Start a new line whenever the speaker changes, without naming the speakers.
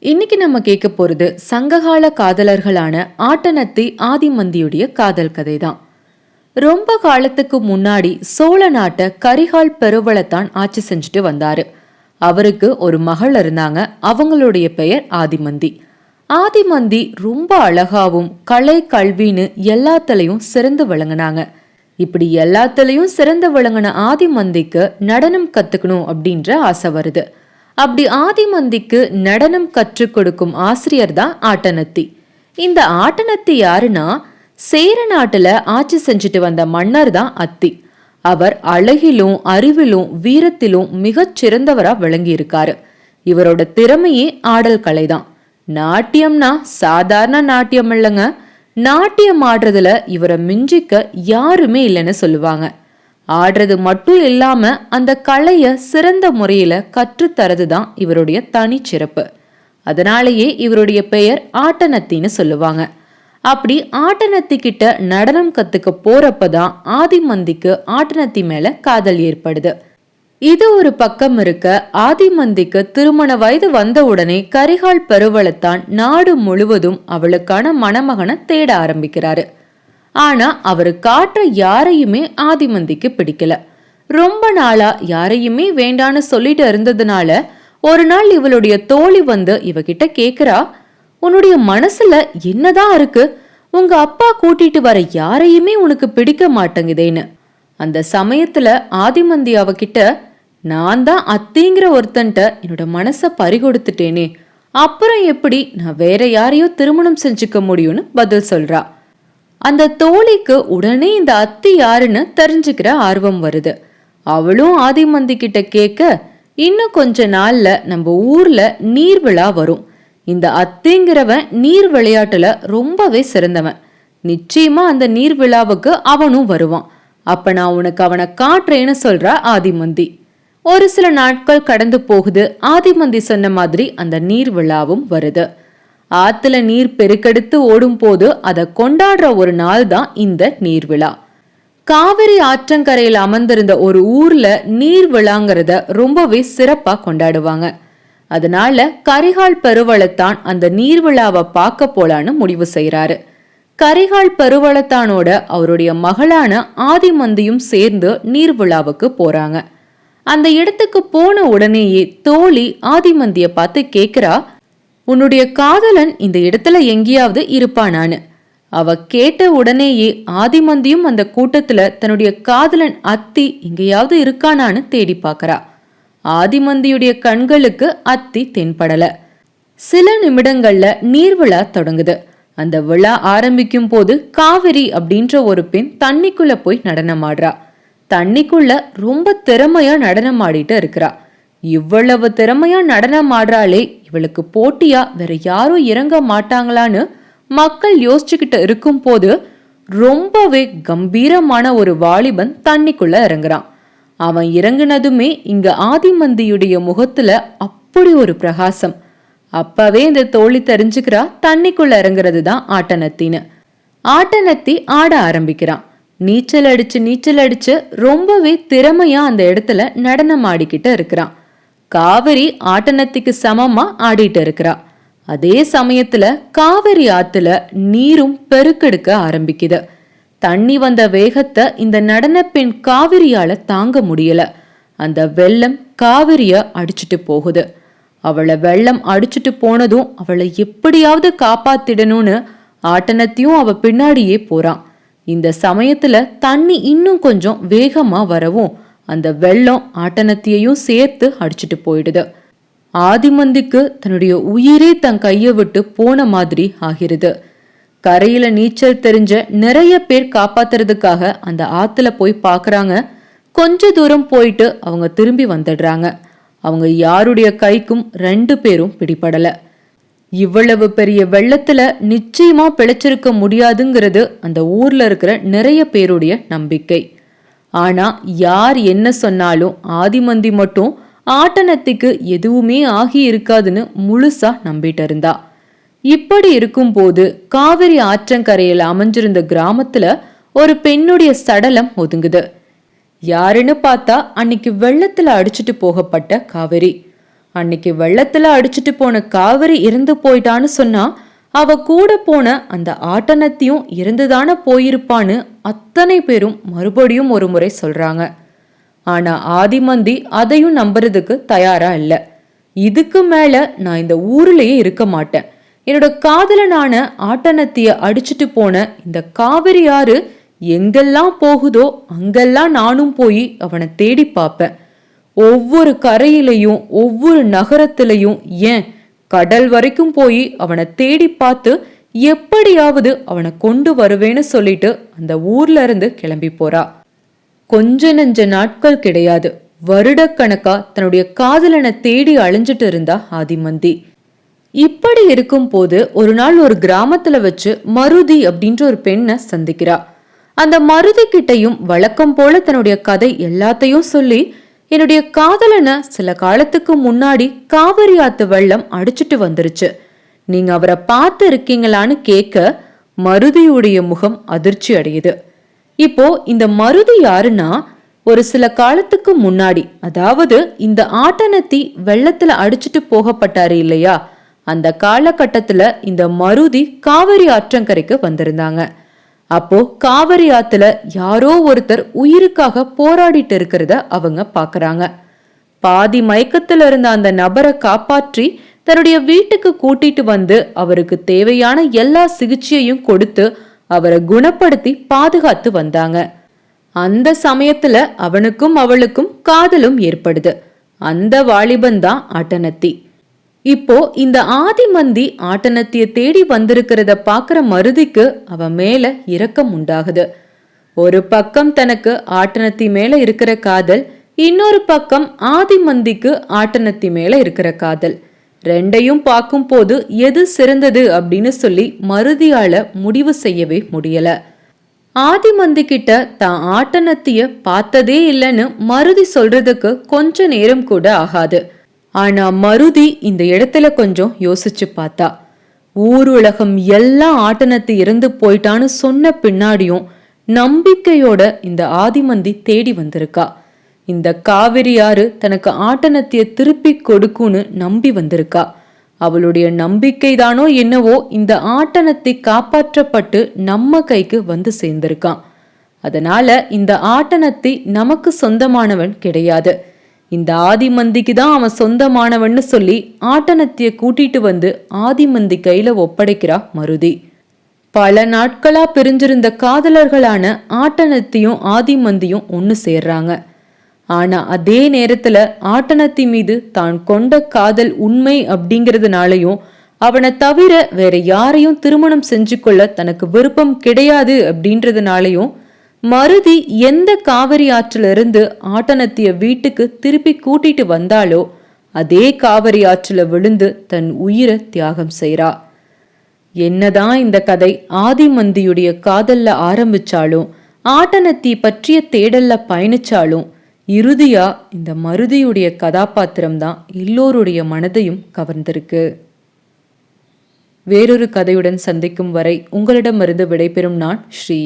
இன்னைக்கு நம்ம கேட்க போறது சங்ககால காதலர்களான ஆட்டனத்தி ஆதிமந்தியுடைய காதல் கதை தான். ரொம்ப காலத்துக்கு முன்னாடி சோழ நாட்டை கரிகால் பெருவளத்தான் ஆட்சி செஞ்சுட்டு வந்தாரு. அவருக்கு ஒரு மகள் இருந்தாங்க. அவங்களுடைய பெயர் ஆதிமந்தி. ஆதிமந்தி ரொம்ப அழகாவும் கலை கல்வின்னு எல்லாத்துலயும் சிறந்து விளங்குனாங்க. இப்படி எல்லாத்துலயும் சிறந்து விளங்குன ஆதிமந்திக்கு நடனம் கத்துக்கணும் அப்படின்ற ஆசை வருது. அப்படி ஆதிமந்திக்கு நடனம் கற்றுக் கொடுக்கும் ஆசிரியர் தான் ஆட்டனத்தி. இந்த ஆட்டனத்தி யாருன்னா, சேர நாட்டுல ஆட்சி செஞ்சுட்டு வந்த மன்னர் தான் அத்தி. அவர் அழகிலும் அறிவிலும் வீரத்திலும் மிகச் சிறந்தவரா விளங்கி இருக்காரு. இவரோட திறமையே ஆடல் கலைதான். நாட்டியம்னா சாதாரண நாட்டியம் இல்லைங்க. நாட்டியம் ஆடுறதுல இவரை மிஞ்சிக்க யாருமே இல்லைன்னு சொல்லுவாங்க. ஆடுறது மட்டும் இல்லாம அந்த கலைய சிறந்த முறையில கற்றுத்தரது தான் இவருடைய தனி சிறப்பு. அதனாலேயே இவருடைய பெயர் ஆட்டனத்தின்னு சொல்லுவாங்க. அப்படி ஆட்டனத்தி கிட்ட நடனம் கத்துக்க போறப்பதான் ஆதிமந்திக்கு ஆட்டனத்தி மேல காதல் ஏற்படுது. இது ஒரு பக்கம் இருக்க, ஆதிமந்திக்கு திருமண வயது வந்த உடனே கரிகால் பெருவளத்தான் நாடு முழுவதும் அவளுக்கான மணமகனை தேட ஆரம்பிக்கிறாரு. ஆனா அவரு காட்டுற யாரையுமே ஆதிமந்திக்கு பிடிக்கல. ரொம்ப நாளா யாரையுமே வேண்டான்னு சொல்லிட்டு இருந்ததுனால ஒரு நாள் இவளுடைய தோழி வந்து இவகிட்ட கேக்குறா, உன்னுடைய மனசுல என்னதான் இருக்கு? உங்க அப்பா கூட்டிட்டு வர யாரையுமே உனக்கு பிடிக்க மாட்டேங்குதேன்னு. அந்த சமயத்துல ஆதிமந்தி அவகிட்ட, நான் தான் அத்திங்கிற ஒருத்தன்ட்ட என்னோட மனச பறிகொடுத்துட்டேனே, அப்புறம் எப்படி நான் வேற யாரையோ திருமணம் செஞ்சுக்க முடியும்னு பதில் சொல்றா. அந்த தோழிக்கு உடனே இந்த அத்தி யாருன்னு தெரிஞ்சுக்கிற ஆர்வம் வருது. அவளும் ஆதிமந்தி கிட்ட கேட்க, இன்னும் கொஞ்ச நாள்ல நம்ம ஊர்ல நீர் விழா வரும். இந்த அத்திங்கிறவன் நீர் விளையாட்டுல ரொம்பவே சிறந்தவன். நிச்சயமா அந்த நீர் விழாவுக்கு அவனும் வருவான். அப்ப நான் உனக்கு அவனை காட்டுறேன்னு சொல்றா ஆதிமந்தி. ஒரு சில நாட்கள் கடந்து போகுது. ஆதிமந்தி சொன்ன மாதிரி அந்த நீர் விழாவும் வருது. ஆத்துல நீர் பெருக்கெடுத்து ஓடும் போது அதை கொண்டாடுற ஒரு நாள் தான் இந்த நீர் விழா. காவிரி ஆற்றங்கரையில் அமர்ந்திருந்த ஒரு ஊர்ல நீர் விழாங்கிறத ரொம்பவே சிறப்பா கொண்டாடுவாங்க. அதனால கரிகால் பெருவளத்தான் அந்த நீர் விழாவை பார்க்க போலான்னு முடிவு செய்யறாரு. கரிகால் பெருவளத்தானோட அவருடைய மகளான ஆதிமந்தியும் சேர்ந்து நீர் விழாவுக்கு போறாங்க. அந்த இடத்துக்கு போன உடனேயே தோழி ஆதிமந்திய பார்த்து கேக்குறா, உன்னுடைய காதலன் இந்த இடத்துல எங்கேயாவது இருப்பானான்னு. அவ கேட்ட உடனேயே ஆதிமந்தியும் அந்த கூட்டத்துல தன்னுடைய காதலன் அத்தி எங்கேயாவது இருக்கானான்னு தேடி பாக்குறா. ஆதிமந்தியுடைய கண்களுக்கு அத்தி தென்படல. சில நிமிடங்கள்ல நீர்விழா தொடங்குது. அந்த விழா ஆரம்பிக்கும் போது காவிரி அப்படின்ற ஒரு பெண் தண்ணிக்குள்ள போய் நடனமாடுறா. தண்ணிக்குள்ள ரொம்ப திறமையா நடனம் ஆடிட்டு இருக்கிறா. இவ்வளவு திறமையா நடனம் ஆடுறாளே, இவளுக்கு போட்டியா வேற யாரும் இறங்க மாட்டாங்களான்னு மக்கள் யோசிச்சுக்கிட்டு இருக்கும் போது ரொம்பவே கம்பீரமான ஒரு வாலிபன் தண்ணிக்குள்ள இறங்குறான். அவன் இறங்குனதுமே இங்க ஆதிமந்தியுடைய முகத்துல அப்படி ஒரு பிரகாசம். அப்பவே இந்த தோழி தெரிஞ்சுக்கிறா தண்ணிக்குள்ள இறங்குறது தான் ஆட்டனத்தின்னு. ஆட்டனத்தி ஆட ஆரம்பிக்கிறான். நீச்சல் அடிச்சு ரொம்பவே திறமையா அந்த இடத்துல நடனம் ஆடிக்கிட்டு இருக்கிறான். காவிரி ஆட்டனத்திக்கு சமமா ஆடிட்டு இருக்கிறா. அதே சமயத்துல காவிரி ஆத்துல நீரும் பெருக்கெடுக்க ஆரம்பிக்குது. தண்ணி வந்த வேகத்தை இந்த நடன பெண் காவிரியால தாங்க முடியல. அந்த வெள்ளம் காவிரிய அடிச்சுட்டு போகுது. அவளை வெள்ளம் அடிச்சுட்டு போனதும் அவளை எப்படியாவது காப்பாத்திடணும்னு ஆட்டனத்தையும் அவ பின்னாடியே போறான். இந்த சமயத்துல தண்ணி இன்னும் கொஞ்சம் வேகமா வரவும் அந்த வெள்ளம் ஆட்டனத்தியையும் சேர்த்து அடிச்சுட்டு போயிடுது. ஆதிமந்திக்கு தன்னுடைய உயிரே தன் கையை விட்டு போன மாதிரி ஆகிறது. கரையில நீச்சல் தெரிஞ்ச நிறைய பேர் காப்பாத்துறதுக்காக அந்த ஆத்துல போய் பாக்குறாங்க. கொஞ்ச தூரம் போயிட்டு அவங்க திரும்பி வந்துடுறாங்க. அவங்க யாருடைய கைக்கும் 2 பேரும் பிடிபடல. இவ்வளவு பெரிய வெள்ளத்துல நிச்சயமா பிழைச்சிருக்க முடியாதுங்கிறது அந்த ஊர்ல இருக்கிற நிறைய பேருடைய நம்பிக்கை. ஆனா யார் என்ன சொன்னாலும் ஆதிமந்தி மட்டும் ஆட்டனத்திக்கு எதுவுமே ஆகி இருக்காதுன்னு முழுசா நம்பிட்டு இருந்தா. இப்படி இருக்கும் போது காவிரி ஆற்றங்கரையில் அமைஞ்சிருந்த கிராமத்துல ஒரு பெண்ணுடைய சடலம் ஒதுங்குது. யாருன்னு பார்த்தா அன்னைக்கு வெள்ளத்துல அடிச்சுட்டு போகப்பட்ட காவிரி. அன்னைக்கு வெள்ளத்துல அடிச்சிட்டு போன காவிரி இறந்து போயிட்டான்னு சொன்னா அவ கூட போன அந்த ஆட்டனத்தையும் இறந்துதானே போயிருப்பான்னு அத்தனை பேரும் மறுபடியும் ஒரு முறை சொல்றாங்க. ஆனா ஆதிமந்தி அதையும் நம்புறதுக்கு தயாரா இல்ல. இதுக்கு மேல நான் இந்த ஊர்லயே இருக்க மாட்டேன். என்னோட காதலனான ஆட்டனத்திய அடிச்சிட்டு போன இந்த காவிரி ஆறு எங்கெல்லாம் போகுதோ அங்கெல்லாம் நானும் போய் அவனை தேடி பார்ப்பேன். ஒவ்வொரு கரையிலையும் ஒவ்வொரு நகரத்திலையும் ஏன் கடல் வரைக்கும் போய் அவனை தேடி பார்த்து எப்படியாவது அவனை கொண்டு வருவேன்னு சொல்லிட்டு அந்த ஊர்ல இருந்து கிளம்பி போறா. கொஞ்ச நெஞ்ச நாட்கள் கிடையாது, வருடக்கணக்கா தன்னுடைய காதலனை தேடி அழிஞ்சிட்டு இருந்தா ஆதிமந்தி. இப்படி இருக்கும் போது ஒரு நாள் ஒரு கிராமத்துல வச்சு மருதி அப்படின்ற ஒரு பெண்ணை சந்திக்கிறா. அந்த மருதி கிட்டையும் வழக்கம் போல தன்னுடைய கதை எல்லாத்தையும் சொல்லி, என்னுடைய காதலனை சில காலத்துக்கு முன்னாடி காவிரி ஆத்து வெள்ளம் அடிச்சிட்டு வந்துருச்சு, நீங்க அவரை பார்த்து இருக்கீங்களான்னு கேட்க மருதியுடைய முகம் அதிர்ச்சி அடையுது. இப்போ இந்த மருதி யாருன்னா, ஒரு சில காலத்துக்கு முன்னாடி, அதாவது இந்த ஆட்டனத்தி வெள்ளத்துல அடிச்சிட்டு போகப்பட்டாரு இல்லையா, அந்த காலகட்டத்துல இந்த மருதி காவிரி ஆற்றங்கரைக்கு வந்திருந்தாங்க. அப்போ காவிரி ஆத்துல யாரோ ஒருத்தர் உயிருக்காக போராடிட்டு இருக்கிறத அவங்க பாக்குறாங்க. பாதி மயக்கத்துல இருந்த அந்த நபரை காப்பாற்றி தன்னுடைய வீட்டுக்கு கூட்டிட்டு வந்து அவருக்கு தேவையான எல்லா சிகிச்சையையும் கொடுத்து அவரை குணப்படுத்தி பாதுகாத்து வந்தாங்க. அந்த சமயத்துல அவனுக்கும் அவளுக்கும் காதலும் ஏற்படுது. அந்த வாலிபன் தான் ஆட்டனத்தி. இப்போ இந்த ஆதிமந்தி ஆட்டனத்திய தேடி வந்திருக்கிறத பாக்குற மருதிக்கு அவ மேல இரக்கம் உண்டாகுது. ஒரு பக்கம் தனக்கு ஆட்டனத்தி மேல இருக்கிற காதல், இன்னொரு பக்கம் ஆதிமந்திக்கு ஆட்டனத்தி மேல இருக்கிற காதல். ரெண்டையும் பார்க்கும் போது எது சிறந்தது அப்படின்னு சொல்லி மருதியால முடிவு செய்யவே முடியல. ஆதிமந்தி கிட்ட தான் ஆட்டனத்திய பார்த்ததே இல்லைன்னு மருதி சொல்றதுக்கு கொஞ்ச நேரம் கூட ஆகாது. ஆனா மருதி இந்த இடத்துல கொஞ்சம் யோசிச்சு பார்த்தா. ஊர் உலகம் எல்லாம் ஆட்டனத்தி இறந்து போயிட்டான்னு சொன்ன பின்னாடியும் நம்பிக்கையோட இந்த ஆதிமந்தி தேடி வந்திருக்கா. இந்த காவிரி ஆறு தனக்கு ஆட்டனத்திய திருப்பி கொடுக்கும்னு நம்பி வந்திருக்கா. அவளுடைய நம்பிக்கை தானோ என்னவோ இந்த ஆட்டனத்தை காப்பாற்றப்பட்டு நம்ம கைக்கு வந்து சேர்ந்திருக்கான். அதனால இந்த ஆட்டனத்தை நமக்கு சொந்தமானவன் கிடையாது, இந்த ஆதிமந்திக்கு தான் அவன் சொந்தமானவன்னு சொல்லி ஆட்டனத்திய கூட்டிட்டு வந்து ஆதிமந்தி கையில ஒப்படைக்கிறா மருதி. பல நாட்களா பிரிஞ்சிருந்த காதலர்களான ஆட்டனத்தியும் ஆதிமந்தியும் ஒன்னு சேர்றாங்க. ஆனா அதே நேரத்துல ஆட்டனத்தி மீது தான் கொண்ட காதல் உண்மை அப்படிங்கிறதுனாலையும் அவனை தவிர வேற யாரையும் திருமணம் செஞ்சு கொள்ள தனக்கு விருப்பம் கிடையாது அப்படின்றதுனாலையும் மருதி எந்த காவிரி ஆற்றில இருந்து ஆட்டனத்திய வீட்டுக்கு திருப்பி கூட்டிட்டு வந்தாலோ அதே காவிரி ஆற்றில விழுந்து தன் உயிரை தியாகம் செய்றா. என்னதான் இந்த கதை ஆதிமந்தியுடைய காதல்ல ஆரம்பிச்சாலும் ஆட்டனத்தி பற்றிய தேடல்ல பயணிச்சாலும் இறுதியா இந்த மருதியுடைய கதாபாத்திரம் தான் எல்லோருடைய மனதையும் கவர்ந்திருக்கு. வேறொரு கதையுடன் சந்திக்கும் வரை உங்களிடமிருந்து விடைபெறும் நான் ஸ்ரீ.